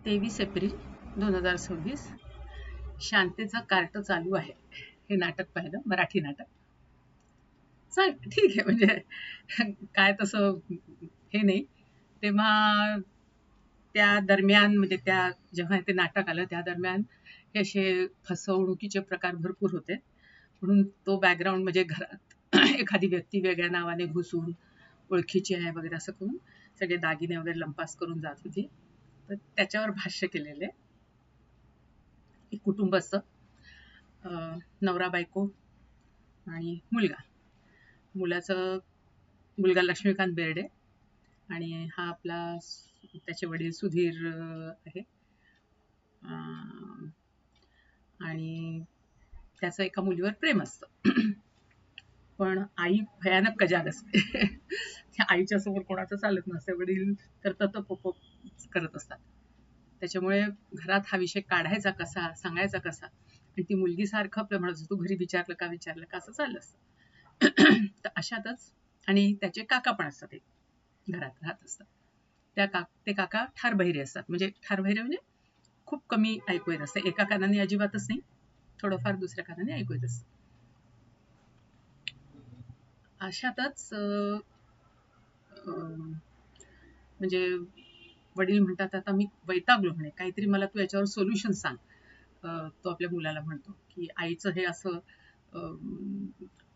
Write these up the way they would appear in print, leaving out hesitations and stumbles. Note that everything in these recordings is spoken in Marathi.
23 एप्रिल 2026. शांतीचं कार्ट चालू आहे. हे नाटक पाहिलं, मराठी नाटक. चाल ठीक आहे, म्हणजे काय तसं हे नाही. तेव्हा त्या दरम्यान म्हणजे त्या जेव्हा ते नाटक आलं त्या दरम्यान हे असे फसवणुकीचे प्रकार भरपूर होते. म्हणून तो बॅकग्राऊंड म्हणजे घरात एखादी व्यक्ती वेगळ्या नावाने घुसून ओळखीची आहे वगैरे असं करून सगळे दागिने वगैरे लंपास करून जात होती. तर त्याच्यावर भाष्य केलेले. एक कुटुंब असतं, नवरा बायको आणि मुलगा लक्ष्मीकांत बेर्डे आणि हा आपला त्याचे वडील सुधीर आहे. आणि त्याचं एका मुलीवर प्रेम असतं. पण आई भयानक कजाग असते. त्या आईच्या समोर कोणाचं चालत नसते. वडील तर ततपप करत असतात. त्याच्यामुळे घरात हा विषय काढायचा कसा, सांगायचा कसा, आणि ती मुलगी सारखं आपलं म्हणत तू घरी विचारलं का असं चाललं असतं. तर अशातच आणि त्याचे काका पण असतात, एक घरात राहत असतात. ते काका ठार बहिरे असतात. म्हणजे ठार बहिरे म्हणजे खूप कमी ऐकू येत असते. एका कानाने अजिबातच नाही, थोडंफार दुसऱ्या कानाने ऐकू येत असतं. अशातच म्हणजे वडील म्हणतात, आता मी वैतागलो म्हणे, काहीतरी मला तू याच्यावर सोल्युशन सांग. तो आपल्या मुलाला म्हणतो की आईचं हे असं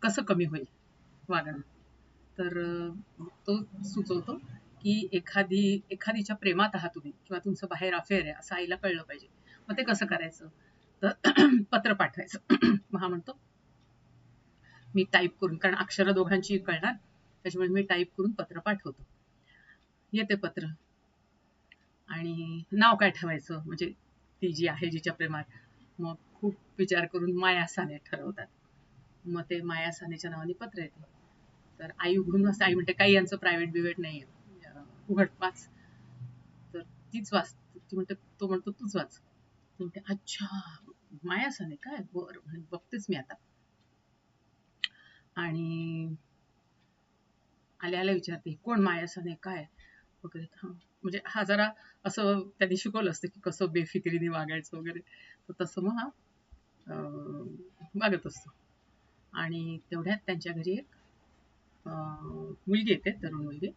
कसं कमी होईल वागणं. तर तो सुचवतो की एखादीच्या प्रेमात आहात तुम्ही किंवा तुमचं बाहेर अफेअर आहे असं आईला कळलं पाहिजे. मग ते कसं करायचं, तर पत्र पाठवायचं. मग हा म्हणतो मी टाईप करून, कारण अक्षरं दोघांची कळणार, त्याच्यामुळे मी टाईप करून पत्र पाठवतो. येते पत्र आणि नाव काय ठेवायचं, म्हणजे ती जी आहे जिच्या प्रेमात. मग खूप विचार करून माया साने ठरवतात. मग ते माया सानेच्या नावाने पत्र येते. तर आई उघडून वाचते. आई म्हणते काही यांचं प्रायव्हेट बिवेट नाहीये, उघड वाच. तर तीच वाच. तो म्हणतो तूच वाच. ती म्हणते अच्छा माया साने काय, बरं बघतेच मी आता. आणि आल्याला विचारते कोण माया साने काय वगैरे. म्हणजे हा जरा असं त्यांनी शिकवलं असतं की कसं बेफिकिरीने वागायचं वगैरे. तर तसं मग हा वागत असतो. आणि तेवढ्यात त्यांच्या घरी एक मुलगी येते, तरुण मुलगी.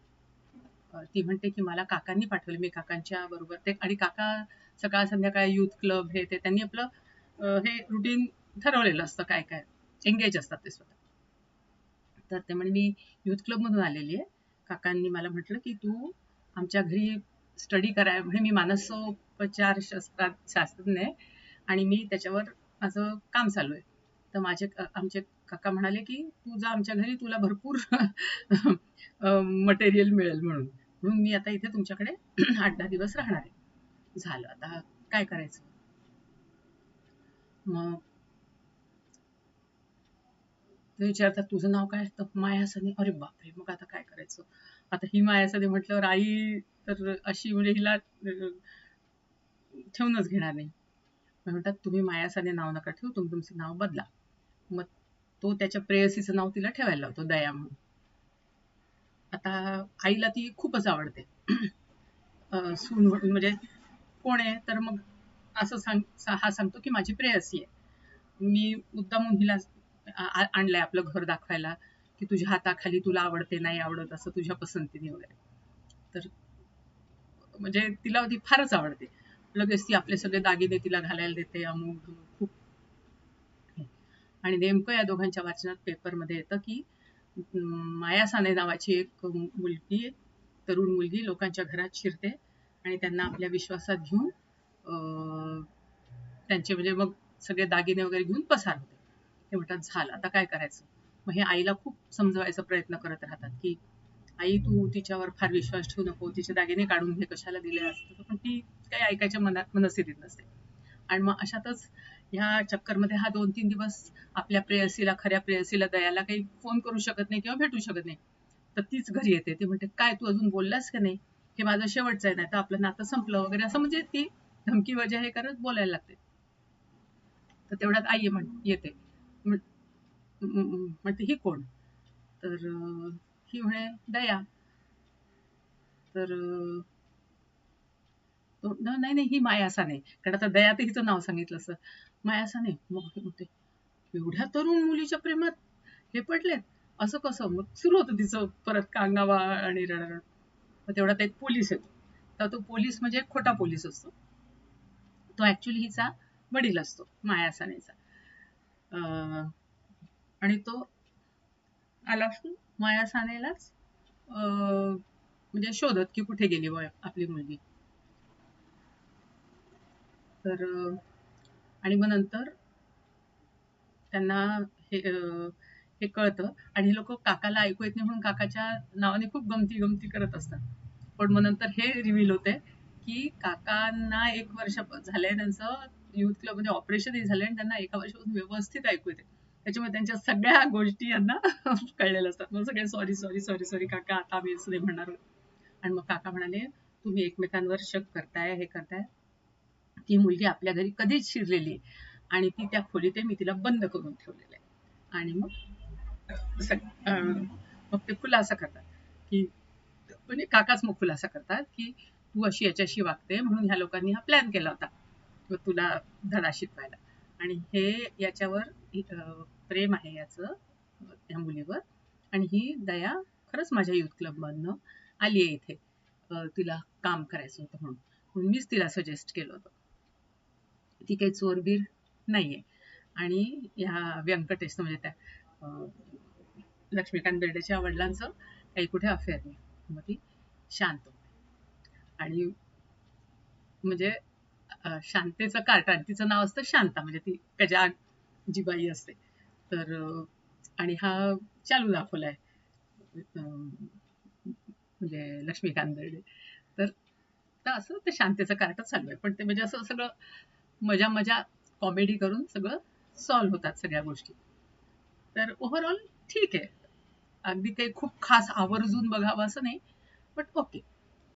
ती म्हणते की मला काकांनी पाठवले, मी काकांच्या बरोबर ते, आणि काका सकाळ संध्याकाळ युथ क्लब हे ते त्यांनी आपलं हे रुटीन ठरवलेलं असतं, काय काय एंगेज असतात ते स्वतः. तर ते म्हणे मी युथ क्लबमधून आलेली आहे, काकांनी मला म्हटलं की तू आमच्या घरी स्टडी कराय, म्हणजे मी मानसोपचार शास्त्रज्ञ आहे आणि मी त्याच्यावर माझं काम चालू आहे. तर आमचे काका म्हणाले की तू जा आमच्या घरी, तुला भरपूर मटेरियल मिळेल म्हणून मी आता इथे तुमच्याकडे 8-10 दिवस राहणार आहे. झालं, आता काय करायचं. मग ते विचारतात तुझं नाव काय, तर माया सने. अरे बापरे, मग आता काय करायचं. आता ही माया सने म्हटल्यावर आई तर अशी, म्हणजे हिला ठेवूनच घेणार नाही. म्हणतात तुम्ही माया सने नाव नका ठेवू, तुम्ही तुमचं नाव बदला. मग तो त्याच्या प्रेयसीचं नाव तिला ठेवायला लावतो, दया म्हणून. आता आईला ती खूपच आवडते. सून म्हणजे कोण आहे, तर मग असं हा सांगतो की माझी प्रेयसी आहे. मी मुद्दामून हिला आणलंय आपलं घर दाखवायला की तुझ्या हाताखाली तुला आवडते नाही आवडत असं तुझ्या पसंतीने वगैरे. तर म्हणजे तिला ती फारच आवडते. लगेच ती आपले सगळे दागिने तिला घालायला देते, अमुक खूप. आणि नेमकं या दोघांच्या वाचनात पेपरमध्ये येतं की माया साने नावाची एक मुलगी, तरुण मुलगी लोकांच्या घरात शिरते आणि त्यांना आपल्या विश्वासात घेऊन त्यांचे म्हणजे मग सगळे दागिने वगैरे घेऊन पसार होते. ते म्हणतात झालं, आता काय करायचं. मग हे आईला खूप समजवायचा प्रयत्न करत राहतात की आई तू तिच्यावर फार विश्वास ठेवू नको, तिचे दागिने काढून घे, कशाला दिले असते. पण ती काही ऐकायच्या मनस्थितीत नसते. आणि मग अशातच ह्या चक्करमध्ये हा 2-3 दिवस आपल्या प्रेयसीला, खऱ्या प्रेयसीला दयाला काही फोन करू शकत नाही किंवा भेटू शकत नाही. तर तीच घरी येते. ती म्हणते काय तू अजून बोललास का नाही, हे माझं शेवटचं आहे, नाही तर आपलं नातं संपलं वगैरे असं, म्हणजे ती धमकी वजा हे करत बोलायला लागते. तर तेवढ्यात आई येते. म्हणते ही कोण, तर ही म्हणे दया. तर तो नाही नाही ही माया साने, कारण आता दया तर हिचं नाव सांगितलं असं, माया साने. मग हे म्हणते, एवढ्या तरुण मुलीच्या प्रेमात हे पडलेत, असं कसं? मग सुरू होतं तिचं परत कांगावा आणि रडारड. मग तेवढ्यात एक पोलीस येतो. तर तो पोलीस म्हणजे एक खोटा पोलीस असतो. तो ऍक्च्युली हिचा वडील असतो, माया सानेचा. आणि तो आला असतो माया सानेलाच म्हणजे शोधत की कुठे गेली बा आपली मुलगी. तर आणि मग नंतर त्यांना हे हे कळतं आणि हे लोक काकाला ऐकू येत नाही म्हणून काकाच्या नावाने खूप गमती गमती करत असतात. पण मग नंतर हे रिव्हील होते की काकांना 1 वर्ष झालंय त्यांचं युथ क्लब मध्ये ऑपरेशनही झालंय आणि त्यांना 1 वर्षापासून व्यवस्थित ऐकू येते. त्याच्यामुळे त्यांच्या सगळ्या गोष्टी यांना कळलेल्या असतात. मग सगळे सॉरी सॉरी सॉरी सॉरी काका, आता आम्ही असं नाही म्हणणार. आणि मग काका म्हणाले, तुम्ही एकमेकांवर शक करताय, हे करताय, ती मुलगी आपल्या घरी कधीच शिरलेली आहे आणि ती त्या खोलीत आहे, मी तिला बंद करून ठेवलेलं आहे. आणि मग मग ते खुलासा करतात की, म्हणजे काकाच मग खुलासा करतात की तू अशी याच्याशी वागते म्हणून ह्या लोकांनी हा प्लॅन केला होता तुला धडा शिकवायला. आणि हे याच्यावर प्रेम आहे याचं त्या मुलीवर. आणि ही दया खरंच माझ्या युथ क्लब मधनं आली आहे इथे, तिला काम करायचं होतं म्हणून मीच तिला सजेस्ट केलं होतं. ती काही चोरबीर नाहीये. आणि ह्या व्यंकटेश म्हणजे त्या लक्ष्मीकांत बेर्डेच्या वडिलांचं काही कुठे अफेअर नाही. मग ती शांत होते. आणि म्हणजे शांतेचं कार्टन, तिचं नाव असतं शांता, म्हणजे ती त्याच्या जी बाई असते. तर आणि हा चालू दाखवलाय म्हणजे लक्ष्मीकांत बेर्डे. तर तर असं ते शांतीचं कार्ट चालू आहे. पण ते म्हणजे असं सगळं मजा मजा कॉमेडी करून सगळं सॉल्व्ह होतात सगळ्या गोष्टी. तर ओव्हरऑल ठीक आहे. अगदी काही खूप खास आवर्जून बघावं असं नाही, बट ओके.